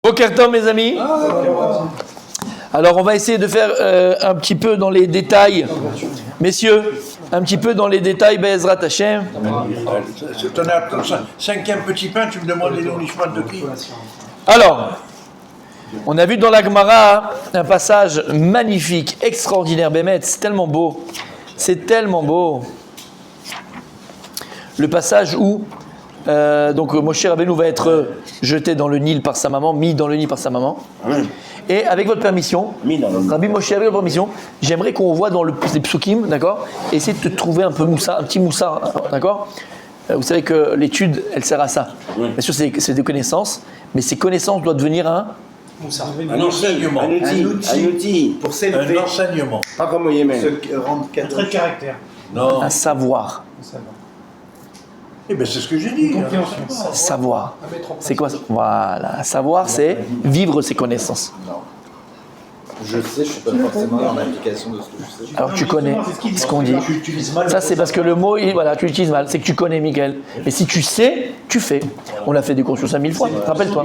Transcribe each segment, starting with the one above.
Boker Tov, mes amis. Alors, on va essayer de faire un petit peu dans les détails. Messieurs, un petit peu dans les détails, Be'ezrat Hashem. T'en as comme ça, 5e petit pain, tu me demandes les noms de qui? Alors, on a vu dans la Gemara un passage magnifique, extraordinaire, Bémet, c'est tellement beau. C'est tellement beau. Le passage où donc Moshe Rabbeinu va être jeté dans le Nil par sa maman, mis dans le Nil par sa maman. Et avec votre permission, Rabbi Moshe, avec votre permission, j'aimerais qu'on voit dans les psukim, d'accord, essayer de te trouver un peu moussa, un petit moussa, d'accord. Vous savez que l'étude, elle sert à ça. Bien sûr, c'est des connaissances, mais ces connaissances doivent devenir un enseignement. Un outil pour s'élever. Un enseignement. Pas comme au Yémen. Un trait de caractère. Non. un savoir. Eh bien, c'est ce que j'ai dit. Savoir. C'est quoi ça? Voilà. Savoir, c'est vivre ses connaissances. Je sais, je suis pas forcément dans l'application de ce que je sais. Alors tu connais ce qu'on dit. Tu utilises mal. Ça, c'est parce que le mot, voilà, tu l'utilises mal. C'est que tu connais, Mickaël. Mais si tu sais, tu fais. On a fait des cours sur ça 1000 fois. Rappelle-toi.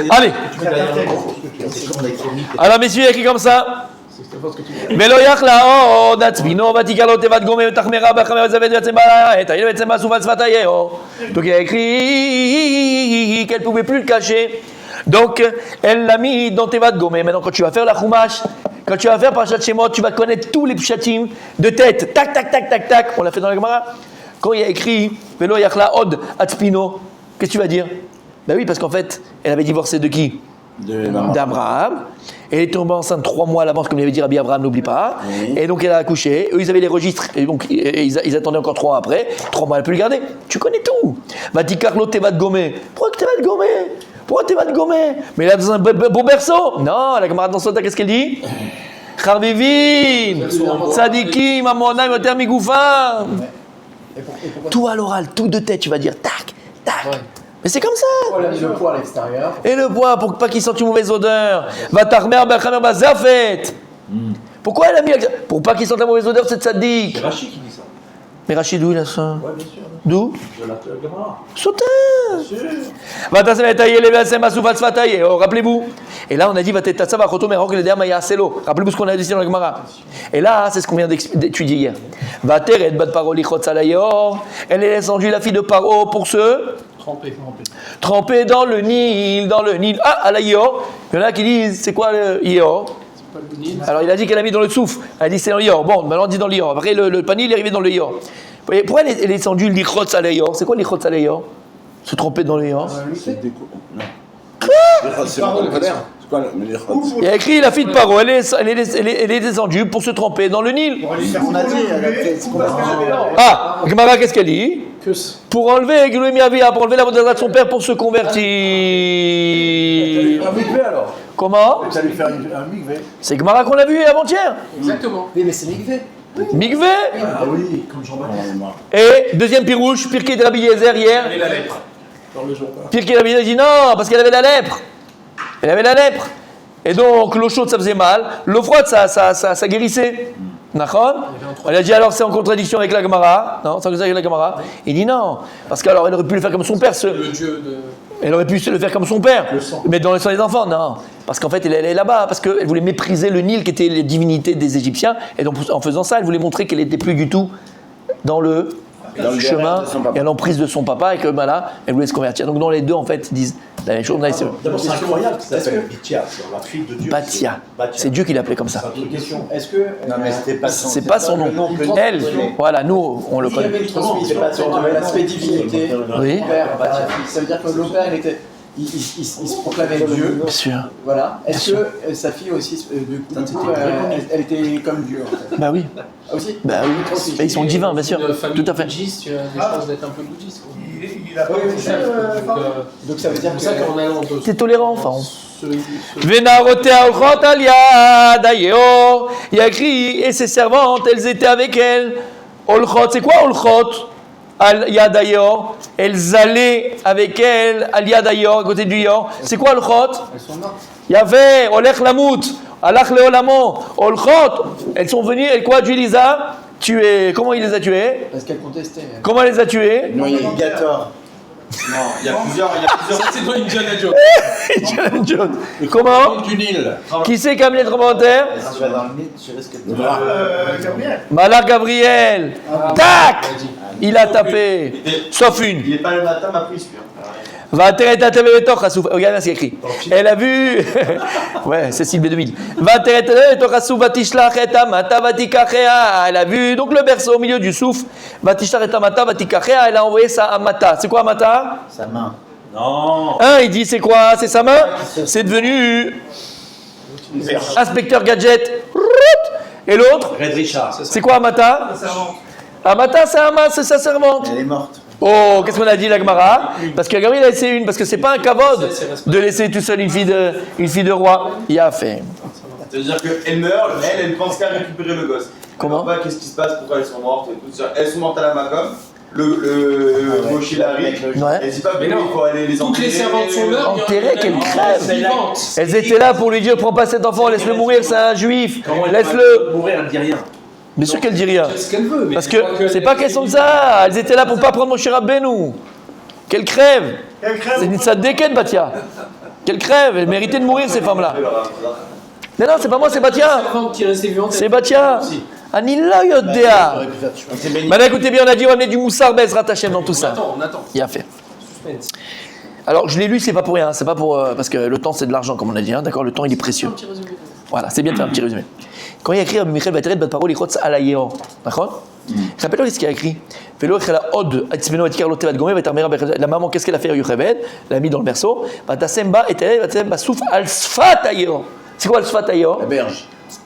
Allez. Alors, messieurs, il y a qui comme ça? ולא יכלה עוד עצמינו ותיקה לו תיבת גומא ותחמרה בחמר וזבת בעצם בעט הילד בעצם עשו בשפתיהו donc il a écrit qu'elle ne pouvait plus le cacher donc elle l'a mis dans Tevat Gomé. Maintenant quand tu vas faire la chumash, quand tu vas faire Parashat Shemot, tu vas connaître tous les pshatim de tête, tac tac tac tac tac, on l'a fait dans la Gemara. Quand il y a écrit Velo Yachla Od Atzpino, qu'est-ce que tu vas dire? Ben oui, parce qu'en fait elle avait divorcé de qui? D'Abraham. Elle est tombée enceinte 3 mois à l'avance, comme il avait dit Rabbi Abraham, n'oublie pas. Et donc elle a accouché. Eux, ils avaient les registres. Et donc ils attendaient encore 3 mois après. 3 mois, elle a pu le garder. Tu connais tout. Vatikarlo Tevat Gomé. Pourquoi Tevat Gomé? Pourquoi Tevat Gomé? Mais il a dans un beau berceau. Non, la camarade dans Sota, qu'est-ce qu'elle dit? Charvivin, Tzadikim, Amonaim, Oter Migoufa. Tout à l'oral, tout de tête, tu vas dire tac, tac. Mais c'est comme ça. Pourquoi elle a mis le poids à l'extérieur? Et le bois, pour pas qu'il sente une mauvaise odeur. Va tarmer b'chamer bazafet. Pourquoi elle a mis pour pas qu'il sente la mauvaise odeur, c'est tzaddik. C'est Rachid qui dit ça. Mais Rachid, d'où il a ça? Ouais, bien sûr. D'où? De la Gemara. Sauter. Va tasser tailler les versets masoufat fataye. Rappelez-vous. Et là, on a dit va t'être va roto merok le derrière maya selo. Rappelez-vous ce qu'on a dit dans la Gemara. Et là, c'est ce qu'on vient d'étudier hier. Va terre bat paroli chotzalayor. Elle est descendue la fille de Paro pour se trempé dans le Nil, Ah, à la Yor. Il y en a qui disent, c'est quoi le Yor? Alors il a dit qu'elle a mis dans le souf. Elle a dit c'est dans le Yor. Bon, maintenant on dit dans le Yor. Après le panier il est arrivé dans le Yor. Pourquoi elle est descendue l'Ichotz à la Yor? C'est quoi l'Ichotz à la Yor? Se tromper dans le Yor. Il y a écrit la fille de Paro, elle est descendue pour se tremper dans le Nil. On a dit, Ah, Gemara, qu'est-ce qu'elle dit? Pour enlever pour enlever la volonté de son père pour se convertir. Un migvé alors. Comment? Ça lui faire un migvé. C'est Gemara qu'on a vu avant-hier. Exactement. Oui, mais c'est Mikvé. Migvé. Ah oui, comme Jean-Baptiste. Et deuxième pirouche, Pirkei de Rabbi Yezer hier. Et la lèpre. Dans le jour. Pirkei de Rabbi Yezer dit non, parce qu'elle avait la lèpre. Elle avait la lèpre. Et donc l'eau chaude ça faisait mal, l'eau froide ça guérissait. D'accord? On a dit alors c'est en contradiction avec la Gemara. Non, c'est en contradiction avec la Gemara. Il dit non, parce qu'alors elle aurait pu le faire comme son père. Le dieu de. Elle aurait pu le faire comme son père, mais dans le sang des enfants, non. Parce qu'en fait, elle est là-bas, parce qu'elle voulait mépriser le Nil, qui était les divinités des Égyptiens, et donc en faisant ça, elle voulait montrer qu'elle n'était plus du tout dans le chemin et à l'emprise de son papa, et que voilà, elle voulait se convertir. Donc dans les deux, en fait, ils disent la même chose. D'abord, c'est incroyable que ça s'appelle Bithia, la fille de Dieu. Bathia. C'est Dieu qui l'appelait comme ça. C'est une question. Est-ce que. Non, mais c'était pas son. C'est pas son nom. Elle, voilà, nous, on le Il y avait connaît. une transmission de l'aspect divinité. Oui. Père, ça veut dire que le père, il se proclamait Dieu. Bien sûr. Voilà. Est-ce que sa fille aussi, du coup, elle était comme Dieu en fait? Bah oui. Ah aussi? Bah oui. Ils sont divins, bien sûr. Tout à fait. Bouddhiste, tu as des chances d'être un peu bouddhiste. Quoi. Il a pas Donc ça veut dire C'est pour ça qu'en allant de T'es tolérant, enfin. ce- Venarotea olchot al yad hayeo. Il y a écrit, et ses servantes, elles étaient avec elle. Olchot, c'est quoi olchot? Al yad hayeo. Elles allaient avec elle, al yad hayeo, à côté du yor. C'est quoi olchot? elles sont mortes. Yahvé, olech lamut, alach leolamo. Olchot, elles sont venues, et quoi, tu les as tuées? Comment il les a tuées? Parce qu'elles contestaient. Comment elle les a tuées? Non, il y a Gator. Non, il y a plusieurs. Ça, c'est dans Indiana Jones. Indiana Jones. Comment? Du Nil. Qui c'est qui a amené le tremblement de terre? Si tu vas dans le mythe, tu risques de. Malak Gabriel. Tac! Il a tapé. Sauf une. Il est pas le matin, ma prise, lui. Regarde ce qu'il écrit. Elle a vu. Ouais, c'est Sylvie 2000. Elle a vu donc le berceau au milieu du souffle. Elle a envoyé ça à Mata. C'est quoi Mata? Sa main. Non. Il dit c'est quoi? C'est sa main? C'est devenu inspecteur gadget. Et l'autre? Red Richard. C'est quoi Amata? Amata, c'est sa servante. Elle est morte. Oh, qu'est-ce qu'on a dit la Gemara? Parce que Gabriel a laissé une, parce que c'est pas un kavod de laisser tout seul une fille de roi. Il a fait. C'est-à-dire qu'elle meurt, elle pense qu'à récupérer le gosse. Comment? Elle ne sait pas qu'est-ce qui se passe, pourquoi elles sont mortes et tout ça. Elles sont mortes à la Macom. Le Moshi arrive. Ouais. Elle dit pas Mais qu'il non. faut aller les Toutes enterrer. les servantes sont mortes. Enterrées, qu'elles crèvent. Vivantes. Elles étaient là pour lui dire prends pas cet enfant, laisse-le mourir, c'est un juif. Laisse-le. Mourir, elle ne dit rien. Bien sûr qu'elle dit rien. C'est ce qu'elle veut. Mais Parce que c'est pas question de ça. Elles étaient là pour pas prendre mon cher Benou. Qu'elle crève. C'est une sadéken, Batia. Qu'elle crève. Elles méritaient de mourir, ces femmes-là. Non, c'est pas moi, c'est Batia. servante qui est restée vivante. C'est Batia. Anila Yodea. Maintenant, écoutez bien, on a dit on va amener du Moussar Bezrat Hashem dans tout ça. On attend. Il a fait. Suspense. Alors, je l'ai lu, c'est pas pour rien. C'est pas pour. Parce que le temps, c'est de l'argent, comme on a dit. Hein, d'accord, le temps, il est précieux. Voilà, c'est bien de faire un petit résumé. Quand il a écrit Michael Vateret, Bat Parole, il à la Yéon. D'accord? Rappelle-toi ce qu'il a écrit. La maman, qu'est-ce qu'elle a fait à Yocheved? Elle l'a mis dans le berceau. C'est quoi le Sfat Ayéon? La berge.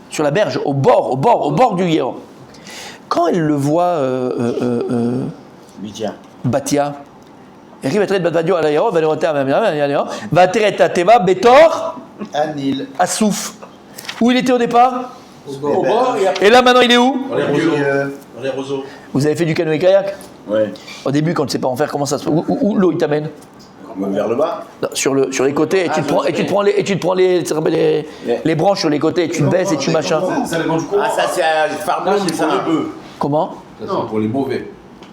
Sur la berge, au bord du Yéon. Quand elle le voit, Bitia. Batia, il arrive à traiter Bat à la Yéon, va traiter à Teva, Betor, Anil. à Souf. Où il était au départ? Au bord et après. Et là maintenant il est où? Dans les roseaux. Dans les roseaux. Vous avez fait du canoë-kayak? Ouais. Au début, quand tu ne sais pas en faire, comment ça se passe? Où l'eau il t'amène? Vers le bas. Non, sur les côtés, et tu te prends les branches sur les côtés, et tu te baisses et tu machin. Ça dépend du courant. Ah, ça, c'est à Farblon, c'est ça. Comment? Ça, c'est pour les mauvais.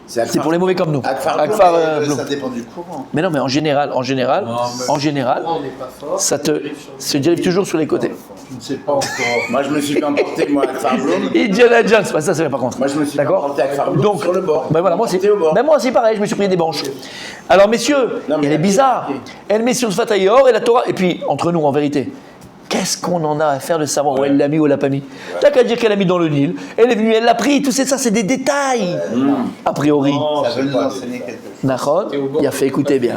C'est pour les mauvais comme nous. Akfar Akfar, Blum, Blum. ça dépend du courant. Mais non, mais en général, On n'est pas fort. ça se dirige toujours sur les côtés. Je ne sais pas encore. Moi, je me suis fait emporter, moi, Akfar Blum. Indiana Jones, ça c'est vrai par contre. Moi, je me suis fait D'accord. emporter Akfar Blum Donc, sur le bord. ben voilà, moi aussi. T'es au bord. Ben moi aussi pareil, je me suis pris des branches. Alors messieurs, Non, mais elle est bizarre. Elle met sur le Fatayor et la Torah. Et puis entre nous, en vérité, qu'est-ce qu'on en a à faire de savoir où elle l'a mis ou elle l'a pas mis? T'as qu'à dire qu'elle l'a mis dans le Nil. Elle est venue, elle l'a pris. Tout ça, c'est des détails. A priori. Ça veut nous enseigner quelque chose. Nahon, il a fait écouter bien.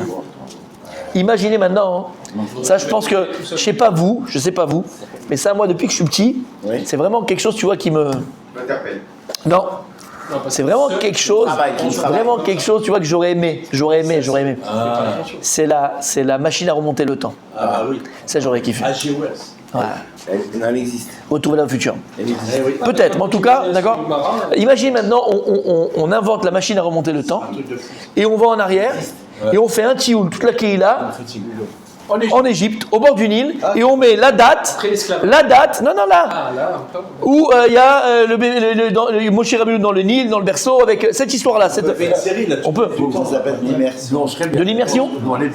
Imaginez maintenant, hein, ça je pense que, je sais pas vous, mais ça moi depuis que je suis petit, Oui. c'est vraiment quelque chose, tu vois, qui me... M'interpelle. Non, c'est vraiment quelque chose, tu vois, que j'aurais aimé. C'est la machine à remonter le temps. Ah oui. Ça j'aurais kiffé. AGOS. Voilà. Elle existe. Retrouver dans le futur. Elle existe. Eh oui. Peut-être, mais en tout cas, d'accord. Imagine maintenant, on invente la machine à remonter le temps, et on va en arrière, et on fait un tioul, toute la Kéhila, en Égypte, au bord du Nil, et on met la date, Après l'esclavage. non, là, Ah là, encore. où il y a le Moshe Rabbeinu dans le Nil, dans le berceau, avec cette histoire-là. On fait une série là-dessus. On peut. Ça s'appelle l'immersion. De l'immersion.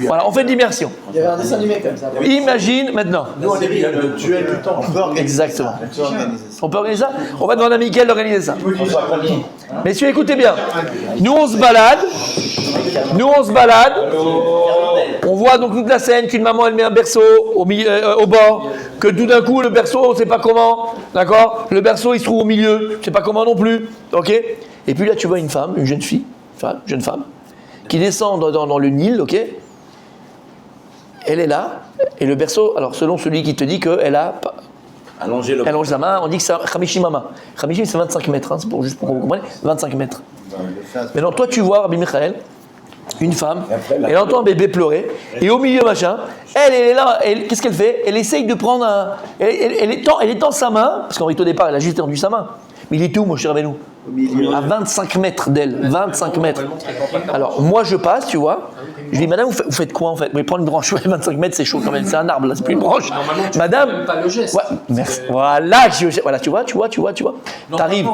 Voilà, on fait de l'immersion. Il y avait un dessin animé comme ça. Imagine maintenant. Nous, on est bien le duel du temps. On peut organiser Exactement. ça. On peut organiser ça. On peut organiser ça? On va demander à Mickaël d'organiser ça. Messieurs, écoutez bien. Nous, on se balade. On voit donc toute la scène qu'une maman, elle met un berceau au bord. Que tout d'un coup, le berceau, on ne sait pas comment. D'accord? Le berceau, il se trouve au milieu. Je ne sais pas comment non plus. OK? Et puis là, tu vois une femme, une jeune femme, qui descend dans le Nil. OK? Elle est là. Et le berceau, alors selon celui qui te dit qu'elle a... Allongez le. Elle allonge sa main, on dit que c'est Khamishi Mama. Khamishi, c'est 25 mètres, hein, c'est juste pour que vous compreniez. 25 mètres. Maintenant, toi, tu vois, Rabbi Michael, une femme, elle entend un bébé pleurer, et au milieu, machin, elle est là, qu'est-ce qu'elle fait? Elle essaye de prendre un. Elle étend sa main, parce qu'en réalité, au départ, elle a juste tendu sa main. Mais il est où, mon cher Benou? Au milieu. À 25 mètres d'elle, 25 mètres. Alors, moi, je passe, tu vois. Je dis, madame, vous faites quoi en fait? Mais prendre une branche, ouais, 25 mètres, c'est chaud quand même, c'est un arbre, là, c'est plus une branche. Normalement, tu Madame. fais même pas le geste. Ouais, merci. Voilà, voilà, tu vois. T'arrives.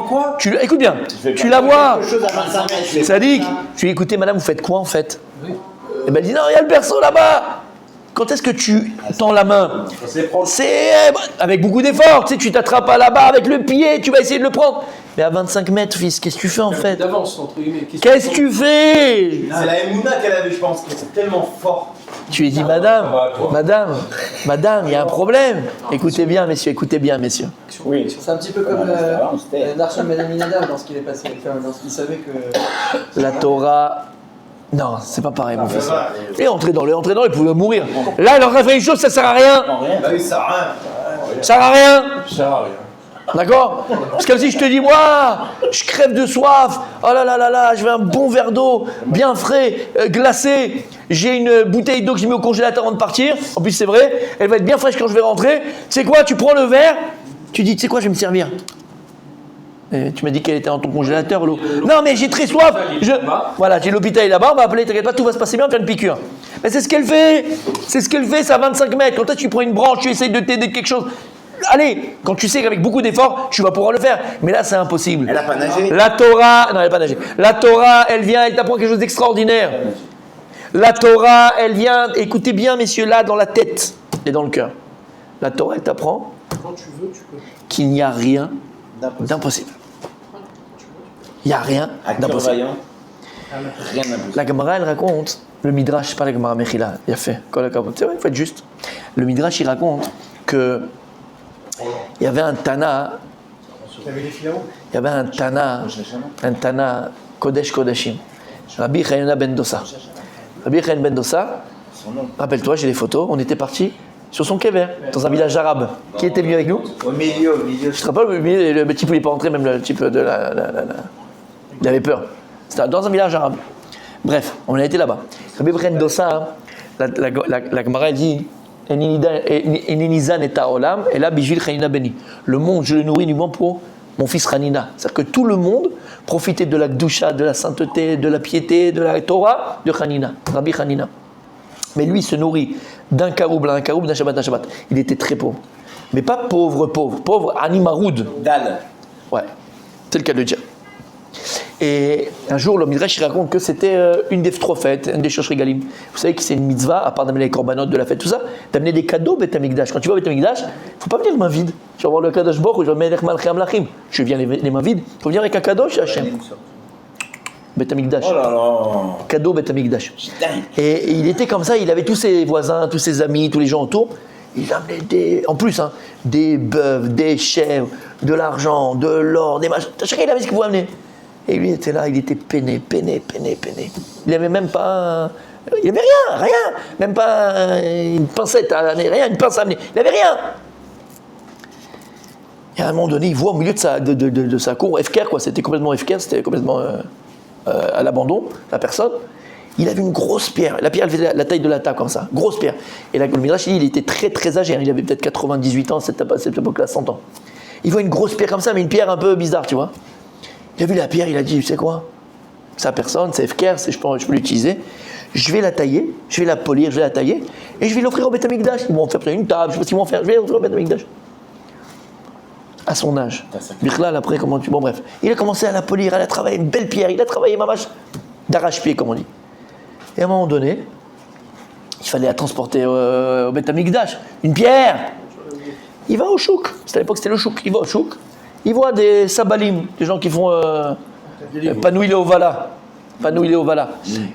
Écoute bien, tu la vois. Quelque chose à 25 mètres. Ça dit, tu dis, écoutez, madame, vous faites quoi en fait? Et ben elle dit non, il y a le berceau là-bas. Quand est-ce que tu tends la main? C'est avec beaucoup d'efforts. Tu sais, tu t'attrapes pas là-bas avec le pied, tu vas essayer de le prendre. Mais à 25 mètres, fils, qu'est-ce que tu fais en fait? D'avance, entre guillemets. Qu'est-ce que tu fais? C'est la Emouna qu'elle avait, je pense, qui est tellement fort. Tu lui dis, madame, il y a un problème. Écoutez bien, messieurs, écoutez bien, messieurs. Oui. C'est un petit peu comme Narshan Ben Aminadab dans ce qu'il est passé. Il savait que. La Torah. Non, c'est pas pareil, mon fils. Et entrez dans le, il pouvait mourir. Là, il aurait fait une chose, ça sert à rien. Bah oui, ça a rien. Ça sert à rien. Ça sert à rien. D'accord? C'est comme si je te dis, moi, je crève de soif. Oh là là là là, je veux un bon verre d'eau, bien frais, glacé. J'ai une bouteille d'eau que j'ai mis au congélateur avant de partir. En plus, c'est vrai, elle va être bien fraîche quand je vais rentrer. Tu sais quoi? Tu prends le verre, tu dis, tu sais quoi, je vais me servir. Et tu m'as dit qu'elle était dans ton congélateur, l'eau. Non, mais j'ai très soif. Voilà, j'ai l'hôpital là-bas, on m'a appelé, t'inquiète pas, tout va se passer bien, tu as une piqûre. Mais c'est ce qu'elle fait. C'est ce qu'elle fait, c'est à 25 mètres. Quand toi, tu prends une branche, tu essayes de t'aider de quelque chose. Allez, quand tu sais qu'avec beaucoup d'efforts, tu vas pouvoir le faire. Mais là, c'est impossible. Elle a pas nagé. La Torah, non, elle n'a pas nagé. La Torah, elle vient, elle t'apprend quelque chose d'extraordinaire. La Torah, elle vient, écoutez bien, messieurs, là, dans la tête et dans le cœur. La Torah, elle t'apprend Quand tu veux, tu peux. qu'il n'y a rien d'impossible. Il n'y a rien d'impossible. Rien d'impossible. La Gemara, elle raconte, le Midrash, pas la Gemara Mechila, il a fait. C'est vrai, il faut être juste. Le Midrash, il raconte que il y avait un Tana, il y avait un Tana Kodesh Kodeshim, Rabbi Chayona ben Dossa. Rabbi Chayona ben Dossa, rappelle-toi, j'ai les photos, on était partis sur son kever, dans un village arabe. Qui était venu avec nous? Au milieu. Je te rappelle, le type, il n'est pas entré, même le type de il avait peur. C'était dans un village arabe. Bref, on a été là-bas. Rabbi Chayona ben Dossa, la Gemara dit, le monde, je le nourris uniquement pour mon fils Hanina. C'est-à-dire que tout le monde profitait de la Gdusha, de la sainteté, de la piété, de la Torah de Hanina, Rabbi Hanina. Mais lui, il se nourrit d'un karoub à un karoub, d'un Shabbat à un Shabbat. Il était très pauvre. Mais pas pauvre, animaroud. Dalle. Ouais, c'est le cas de le dire. Et un jour, le Midrash il raconte que c'était une des trois fêtes, une des Shosh Regalim. Vous savez que c'est une mitzvah, à part d'amener les corbanotes de la fête, tout ça, d'amener des cadeaux au Beth Amikdash. Quand tu vas au Beth Amikdash, il ne faut pas venir main vide. Tu vas voir le Kadosh Baruch Hu, je vais mettre Malchem Amlachim. Je viens les mains vides. Il faut venir avec un cadeau chez Hachem. Beth Amikdash. Oh là là. Cadeau Beth Amikdash. Et il était comme ça, il avait tous ses voisins, tous ses amis, tous les gens autour. Il amenait en plus, des bœufs, des chèvres, de l'argent, de l'or, des machins. Chacun il avait ce qu'il pouvait amener. Et lui était là, il était peiné. Il n'avait même pas. Il n'avait rien. Même pas une pincette à amener, rien, une pince à amener. Il n'avait rien. Et à un moment donné, il voit au milieu de sa cour, FKR, quoi. C'était complètement FKR, c'était complètement à l'abandon, la personne. Il avait une grosse pierre. La pierre, elle faisait la taille de la table, comme ça. Grosse pierre. Et là, le Midrash, il était très, très âgé. Il avait peut-être 98 ans, à cette époque-là, 100 ans. Il voit une grosse pierre comme ça, mais une pierre un peu bizarre, tu vois. Il a vu la pierre, il a dit, tu sais quoi? Sa personne, c'est FKR, je peux l'utiliser. Je vais la tailler, je vais la polir, je vais la tailler, et je vais l'offrir au Beth Amikdash. Ils vont faire une table, je sais pas ce qu'ils vont faire, je vais l'offrir au Beth Amikdash. À son âge. Bichlal, après, comment tu... Bon, bref. Il a commencé à la polir, à la travailler, une belle pierre. Il a travaillé, ma vache, d'arrache-pied, comme on dit. Et à un moment donné, il fallait la transporter au Beth Amikdash. Une pierre. Il va au chouk. À l'époque, c'était le chouk. Il va au chouk. Il voit des sabalim, des gens qui font panouille le ovala.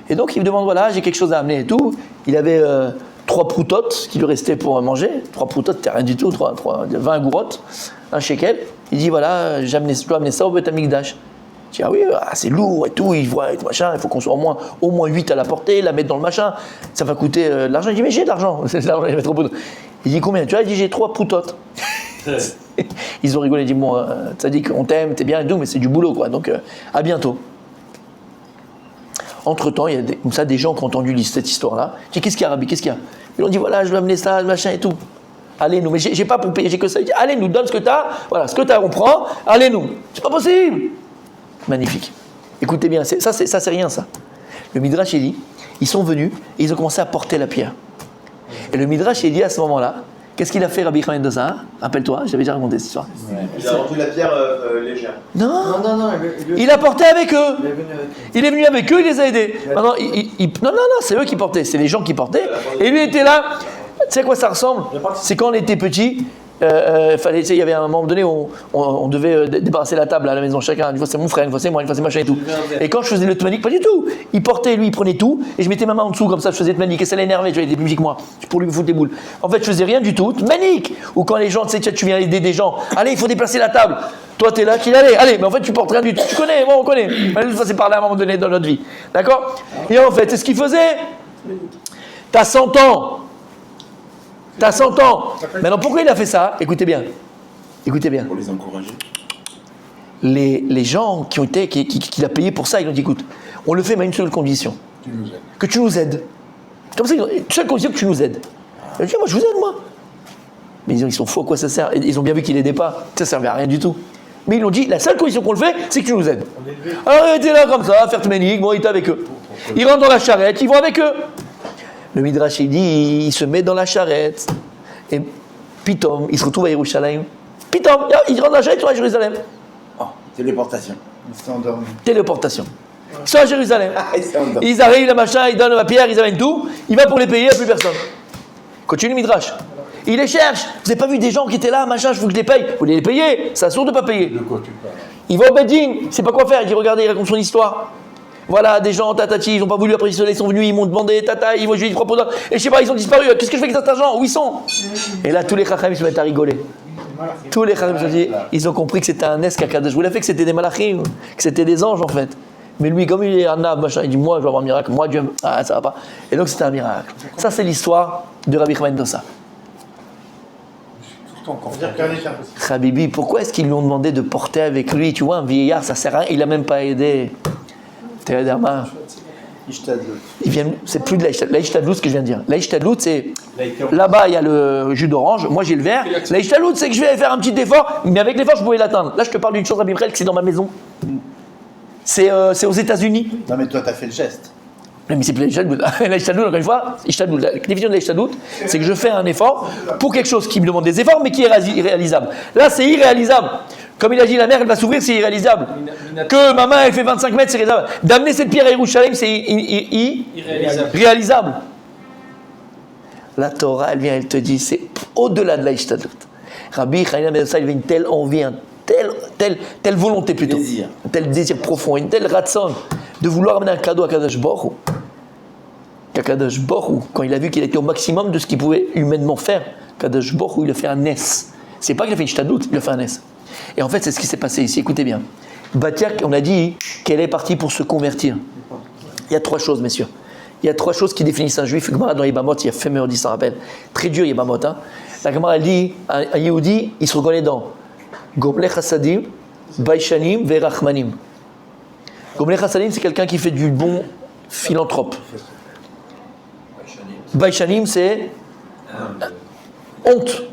Et donc, il me demande, voilà, j'ai quelque chose à amener et tout. Il avait 3 proutotes qui lui restaient pour manger. 3 proutotes, c'était rien du tout, 20 gourottes, un shekel. Il dit, voilà, je dois amener ça au Beth Amikdash. Je dis, ah oui, c'est lourd et tout, il voit et tout machin, il faut qu'on soit au moins 8 à la portée, la mettre dans le machin, ça va coûter de l'argent. Il dit, mais j'ai de l'argent, il va trop beau. Il dit, combien? Tu vois, il dit, j'ai 3 proutotes. Ils ont rigolé, ils disent, bon, ça dit qu'on t'aime, t'es bien et tout, mais c'est du boulot, quoi, donc à bientôt. Entre-temps, il y a comme ça des gens qui ont entendu cette histoire-là. Je dis, qu'est-ce qu'il y a, Rabbi, qu'est-ce qu'il y a? Ils ont dit, voilà, je vais amener ça, machin et tout. Allez-nous, mais j'ai pas pour payer, j'ai que ça. Il dit, allez, nous donne ce que t'as, voilà, ce que t'as, on prend, allez nous. C'est pas possible. Magnifique. Écoutez bien, ça c'est rien, ça. Le Midrash, il dit, ils sont venus et ils ont commencé à porter la pierre. Et le Midrash, il dit à ce moment-là, Qu'est-ce qu'il a fait Rabbi Yochanan Dosa? Rappelle-toi, j'avais déjà raconté cette histoire. Il a rendu la pierre légère. Non, Non, il a porté avec eux. il est venu avec eux. Il est venu avec eux, il les a aidés. Maintenant, non, c'est eux qui portaient, c'est les gens qui portaient. Et lui était là. Tu sais à quoi ça ressemble? C'est quand on était petit. Fallait, tu sais, il y avait un moment donné où on devait débarrasser la table à la maison chacun. Une fois c'est mon frère, une fois c'est moi, une fois c'est machin et tout. Et quand je faisais le tmanique, pas du tout. Il portait, lui, il prenait tout et je mettais ma main en dessous comme ça, je faisais le tmanique et ça l'énervait, tu vois, il était plus musique que moi pour lui me foutre les boules. En fait, je faisais rien du tout, tmanique. Ou quand les gens, tu sais, tu viens aider des gens, allez, il faut déplacer la table. Toi, t'es là, qu'il allait, mais en fait, tu portes rien du tout. Tu connais, moi, on connaît. On est passé par là à un moment donné dans notre vie. D'accord? Et en fait, c'est ce qu'il faisait. T'as 100 ans. T'as 100 ans. Maintenant, pourquoi il a fait ça? Écoutez bien. Écoutez bien. Pour les encourager. Les gens qui ont été, qui l'a payé pour ça, ils ont dit écoute, on le fait mais à une seule condition. Tu nous aides. Que tu nous aides. Comme ça, une seule condition que tu nous aides. Il a dit moi je vous aide moi. Mais ils sont fous, à quoi ça sert? Ils ont bien vu qu'il n'aidait pas. Ça ne servait à rien du tout. Mais ils l'ont dit la seule condition qu'on le fait, c'est que tu nous aides. Alors il était là comme ça, à faire tménique, bon, il était avec eux. Ils rentrent dans la charrette, ils vont avec eux. Le Midrash, il dit, il se met dans la charrette. Et pitom, il se retrouve à Yerushalayim. Pitom, il rentre dans la charrette, ils sont à Jérusalem. Oh, téléportation. Il s'est endormi. Téléportation. Ils sont à Jérusalem. Il s'est endormi. Ils arrivent, le machin, ils donnent la pierre, ils amènent tout. Il va pour les payer, il n'y a plus personne. Continue le Midrash. Il les cherche. Vous n'avez pas vu des gens qui étaient là, machin, je veux que je les paye. Vous les payez, ça sourd de ne pas payer. De quoi tu parles? Il va au Beddin, il ne sait pas quoi faire. Il dit regardez, il raconte son histoire. Voilà, des gens, tatati, ils n'ont pas voulu après ils sont venus, ils m'ont demandé, tata, ils m'ont dit proposé. Et je sais pas, ils ont disparu. Qu'est-ce que je fais avec cet argent? Où ils sont? Et là, tous les chacham, ils se mettent à rigoler. Tous les chacham, ils ont compris que c'était un escacade. Je voulais faire que c'était des malachim, que c'était des anges en fait. Mais lui, comme il est un âme, machin, il dit moi, je vais avoir un miracle. Moi, Dieu, ah, ça va pas. Et donc, c'était un miracle. Ça, c'est l'histoire de Rabbi Yochanan Dosa. Habibi, pourquoi est-ce qu'ils lui ont demandé de porter avec lui? Tu vois, un vieillard, ça sert à rien. Il a même pas aidé. Théodama. Il vient, c'est plus de l'Aïchtadlout ce que je viens de dire. L'Aïchtadlout, c'est là-bas il y a le jus d'orange, moi j'ai le vert. L'Aïchtadlout, c'est que je vais faire un petit effort, mais avec l'effort je pouvais l'atteindre. Là je te parle d'une chose Rabbi Brel, que c'est dans ma maison. C'est aux États-Unis. Non, mais toi, t'as fait le geste. Mais c'est plus l'Aïchtadlout, encore une fois, la définition de l'Aïchtadlout, c'est que je fais un effort pour quelque chose qui me demande des efforts, mais qui est irréalisable. Là c'est irréalisable. Comme il a dit, la mer, elle va s'ouvrir, c'est irréalisable. Que ma main, elle fait 25 mètres, c'est irréalisable. d'amener cette pierre à Yerushalayim, c'est irréalisable. La Torah, elle vient, elle te dit, c'est au-delà de l'Aïchtadlout. Rabbi Yochanan Ben Dosa, il avait une telle envie, telle volonté plutôt, un tel désir profond, une telle ratson de vouloir amener un cadeau à Kadosh Baruch Hu. Kadosh Baruch Hu, quand il a vu qu'il était au maximum de ce qu'il pouvait humainement faire, Kadosh Baruch Hu, il a fait un nes. C'est pas qu'il a fait une Ishtadlout, il a fait un nes. Et en fait, c'est ce qui s'est passé ici. Écoutez bien. Batia, on a dit qu'elle est partie pour se convertir. Il y a trois choses, messieurs. Il y a trois choses qui définissent un juif. Gemara dans Yibamot, il y a Femer dit, ça rappelle. Très dur, Yibamot. Hein. La Gemara, elle dit, un Yehudi, il se reconnaît dans Gomlech Hasadim, Baishanim, Verachmanim. Gomlech Hasadim, c'est quelqu'un qui fait du bon philanthrope. Baishanim, c'est honte.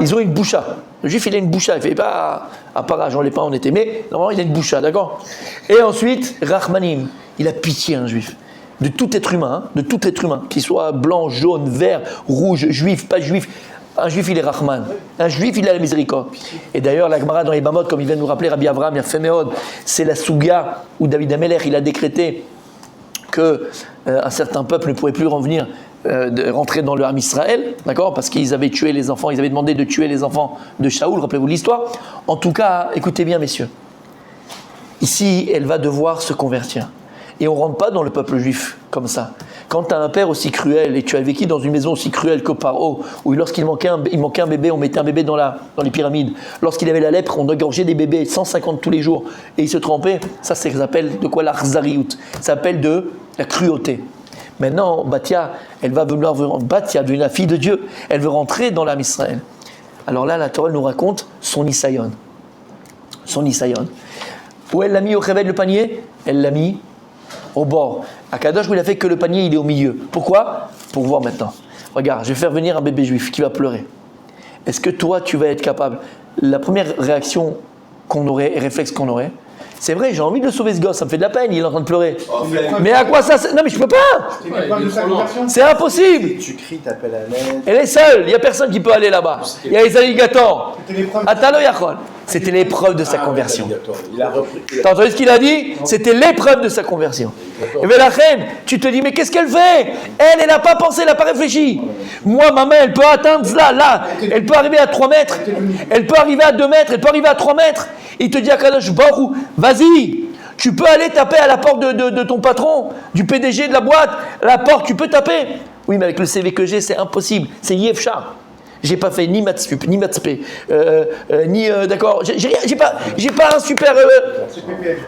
Ils ont une boucha. Le juif, il a une boucha. Il ne fait pas à part j'en l'ai pas, on était. Mais normalement, il a une boucha, d'accord? Et ensuite, Rachmanim. Il a pitié, un juif. De tout être humain, de tout être humain. Qu'il soit blanc, jaune, vert, rouge, juif, pas juif. Un juif, il est Rahman. Un juif, il a la miséricorde. Et d'ailleurs, la Gemara dans les Bamot, comme il vient de nous rappeler, Rabbi Avraham, il a fait Méod, c'est la Souga où David Amelech, il a décrété que un certain peuple ne pourrait plus revenir. De rentrer dans le Ham Israël, d'accord, parce qu'ils avaient tué les enfants, ils avaient demandé de tuer les enfants de Shaoul, rappelez-vous l'histoire. En tout cas, écoutez bien, messieurs, ici, elle va devoir se convertir. Et on ne rentre pas dans le peuple juif comme ça. Quand tu as un père aussi cruel, et tu as vécu dans une maison aussi cruelle que Paro, où lorsqu'il manquait un bébé, on mettait un bébé dans les pyramides. Lorsqu'il avait la lèpre, on égorgeait des bébés, 150 tous les jours, et il se trempait. Ça s'appelle de quoi l'arzariout. Ça s'appelle de la cruauté. Maintenant, Batia, elle va vouloir Batia, devenir la fille de Dieu. Elle veut rentrer dans l'âme Israël. Alors là, la Torah nous raconte son Nisayon. Son Nisayon. Où elle l'a mis au réveil le panier? Elle l'a mis au bord. À Kadosh, il a fait que le panier, il est au milieu. Pourquoi? Pour voir maintenant. Regarde, je vais faire venir un bébé juif qui va pleurer. Est-ce que toi, tu vas être capable? La première réaction qu'on aurait, et réflexe qu'on aurait, C'est vrai, j'ai envie de le sauver ce gosse, ça me fait de la peine, il est en train de pleurer. Oh, flemme. Mais à quoi ça sert? Non mais je peux pas. C'est l'épreuve de sa conversion. C'est impossible. Tu cries, t'appelles à l'aide. Elle est seule, il n'y a personne qui peut aller là-bas. Il y a les alligators. C'était l'épreuve. Atalo Yachol. C'était l'épreuve de sa conversion. Il a repris. T'as entendu ce qu'il a dit? C'était l'épreuve de sa conversion. Et bien la reine, tu te dis, mais qu'est-ce qu'elle fait? Elle n'a pas pensé, elle n'a pas réfléchi. Moi, ma main, elle peut atteindre là. Elle peut arriver à 3 mètres. Elle peut arriver à 2 mètres. Elle peut arriver à 3 mètres. Il te dit à Kadosh Baruch Hu, vas-y. Tu peux aller taper à la porte de ton patron, du PDG de la boîte. La porte, tu peux taper. Oui, mais avec le CV que j'ai, c'est impossible. C'est Yefchar. J'ai pas fait ni Matsup, ni Matspé, d'accord. J'ai pas un super.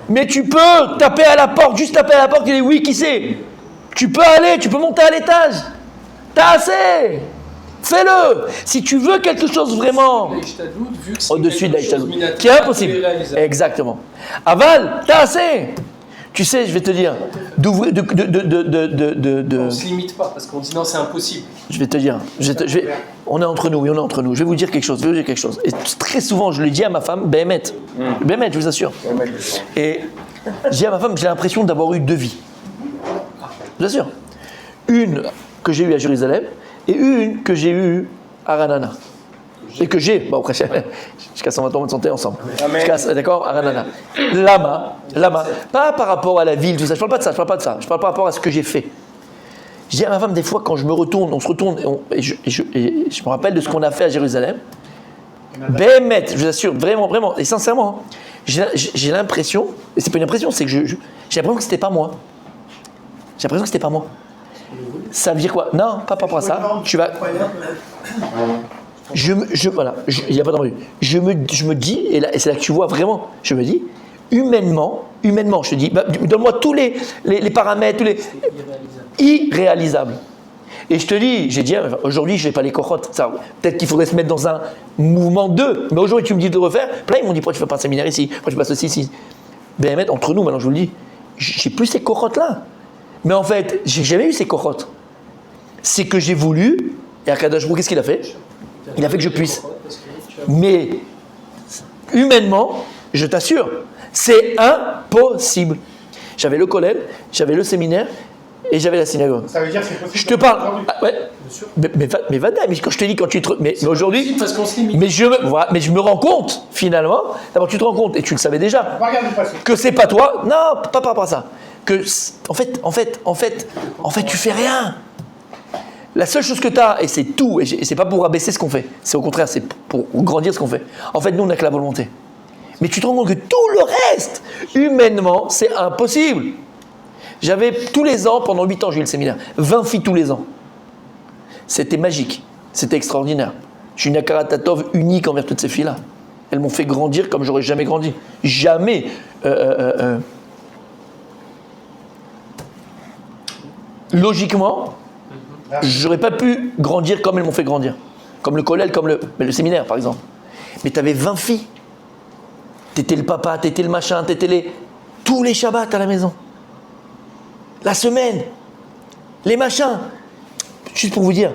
Mais tu peux taper à la porte, juste taper à la porte. Il dit oui, qui c'est? Tu peux aller, tu peux monter à l'étage. T'as assez. Fais-le. Si tu veux quelque chose vraiment au-dessus de l'Aïchtadlout, qui est impossible. Exactement. Aval, t'as assez. Tu sais, je vais te dire, On ne se limite pas parce qu'on dit non, c'est impossible. je vais te dire, on est entre nous, oui, on est entre nous. Je vais vous dire quelque chose, Et très souvent, je le dis à ma femme, Béhémet, je vous assure. Et je dis à ma femme, j'ai l'impression d'avoir eu 2 vies. Je vous assure. Une que j'ai eue à Jérusalem et une que j'ai eue à Ranana. Et que j'ai, après, jusqu'à 120 ans de santé ensemble. D'accord, à Ranana. Lama, pas par rapport à la ville, tout ça, je parle pas de ça, je parle par rapport à ce que j'ai fait. Je dis à ma femme, des fois, quand je me retourne, on se retourne, et je me rappelle de ce qu'on a fait à Jérusalem. Béhémet, je vous assure, vraiment, et sincèrement, j'ai l'impression, et c'est pas une impression, c'est que j'ai l'impression que c'était pas moi. Ça veut dire quoi? Non, pas par rapport à ça. Tu vas. Voilà, il n'y a pas d'embrouille. Je me dis, et c'est là que tu vois vraiment, je me dis, humainement, je te dis, donne-moi tous les paramètres, tous les irréalisables. Et je te dis, j'ai dit, aujourd'hui, je ne vais pas les cochotes. Peut-être qu'il faudrait se mettre dans un mouvement 2. Mais aujourd'hui, tu me dis de le refaire. Plein, ils m'ont dit, pourquoi tu ne fais pas un séminaire ici? Pourquoi tu passes ceci, ici? Ben, entre nous, maintenant, je vous le dis, j'ai plus ces cochotes-là. Mais en fait, j'ai jamais eu ces cochotes. C'est que j'ai voulu, et Akadosh Baruch Hu, qu'est-ce qu'il a fait? Il a fait que je puisse. Mais humainement, je t'assure, c'est impossible. J'avais le collège, j'avais le séminaire et j'avais la synagogue. Ça veut dire que c'est possible. Je te parle. Ouais. Mais quand je te dis, quand tu te. Mais aujourd'hui. Parce qu'on se limite. Mais je me rends compte, finalement. D'abord, tu te rends compte, et tu le savais déjà, que c'est pas toi. Non, pas par rapport à ça. Que, en fait, tu fais rien. La seule chose que tu as, et c'est tout, et c'est pas pour abaisser ce qu'on fait, c'est au contraire, c'est pour grandir ce qu'on fait. En fait, nous, on n'a que la volonté. Mais tu te rends compte que tout le reste, humainement, c'est impossible. J'avais tous les ans, pendant 8 ans, j'ai eu le séminaire, 20 filles tous les ans. C'était magique, c'était extraordinaire. Je suis une Akaratatov unique envers toutes ces filles-là. Elles m'ont fait grandir comme j'aurais jamais grandi. Jamais. Logiquement, j'aurais pas pu grandir comme elles m'ont fait grandir. Comme le collège, comme le séminaire, par exemple. Mais tu avais 20 filles. T'étais le papa, t'étais le machin, tous les Shabbats à la maison. La semaine. Les machins. Juste pour vous dire.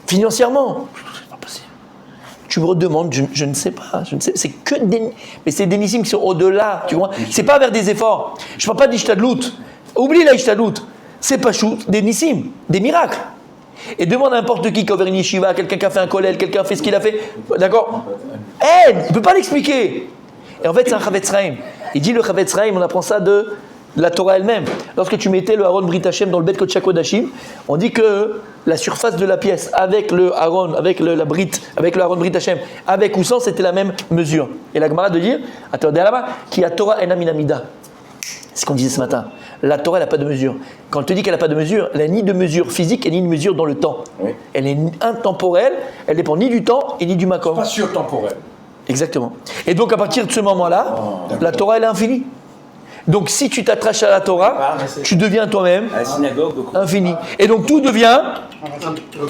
Financièrement, c'est pas possible. Tu me redemandes, je ne sais pas. C'est que des... Mais c'est des nissim qui sont au-delà. Tu comprends? C'est pas vers des efforts. Je parle pas d'Ishtadlout. Oublie la Ishtadlout. C'est pas chou, des nissim, des miracles. Et demande à n'importe qui, Kover Yeshiva, quelqu'un qui a fait un kollel, quelqu'un a fait ce qu'il a fait, d'accord? Il ne peut pas l'expliquer. Et en fait, c'est un Chavetz Chaim. Il dit le Chavetz Chaim, on apprend ça de la Torah elle-même. Lorsque tu mettais le Aaron Brit Hashem dans le Bet Kodesh HaKodashim, on dit que la surface de la pièce avec le Aaron, avec le Aaron Brit Hashem, avec ou sans, c'était la même mesure. Et la Gemara de dire, attendez là-bas, qui a Torah en Aminamida. C'est ce qu'on disait ce matin. La Torah, elle n'a pas de mesure. Quand on te dit qu'elle n'a pas de mesure, elle n'a ni de mesure physique et ni de mesure dans le temps. Oui. Elle est intemporelle, elle dépend ni du temps et ni du makom. Pas surtemporelle. Exactement. Et donc à partir de ce moment-là, la Torah, elle est infinie. Donc si tu t'attaches à la Torah, tu deviens toi-même infini. Et donc tout devient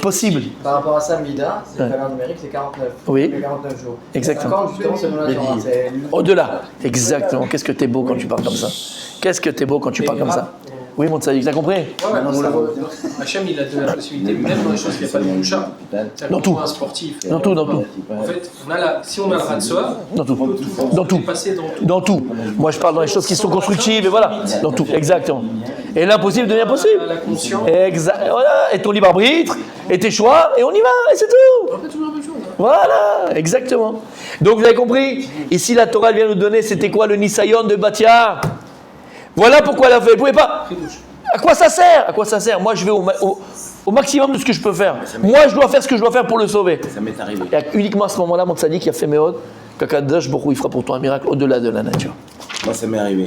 possible. Par rapport à ça, Mida, c'est le valeur numérique, c'est 49. Oui. 49 jours. Exactement. 50, justement, c'est dans la Torah. Au-delà. Exactement. Qu'est-ce que t'es beau quand tu parles comme ça. Qu'est-ce que t'es beau quand tu parles comme ça. Oui, mon tzaddik, t'as compris? Ouais, Hachem, il a donné la possibilité, même dans les choses qu'il n'y a pas de moucha. Dans tout. Un sportif. Dans tout. En fait, si on a le ratsoa, Dans tout. on Dans peut tout. passer dans tout. Dans tout. Moi, je parle dans les choses qui sont constructives, et voilà. Dans tout, exactement. Et l'impossible devient possible. La conscience. Exact. Voilà. Et ton libre arbitre, et tes choix, et on y va, et c'est tout. On fait toujours la même chose. Voilà, exactement. Donc vous avez compris? Ici, la Torah elle vient nous donner, c'était quoi le Nisayon de Batia? Voilà pourquoi elle a fait. Vous pouvez pas. À quoi ça sert? À quoi ça sert? Moi, je vais au maximum de ce que je peux faire. Moi, je dois faire ce que je dois faire pour le sauver. Ça m'est arrivé. Et uniquement à ce moment-là, mon tzaddik qui a fait Méod, qu'Akadosh Baruch Hu, il fera pour toi un miracle au-delà de la nature. Moi, ça m'est arrivé.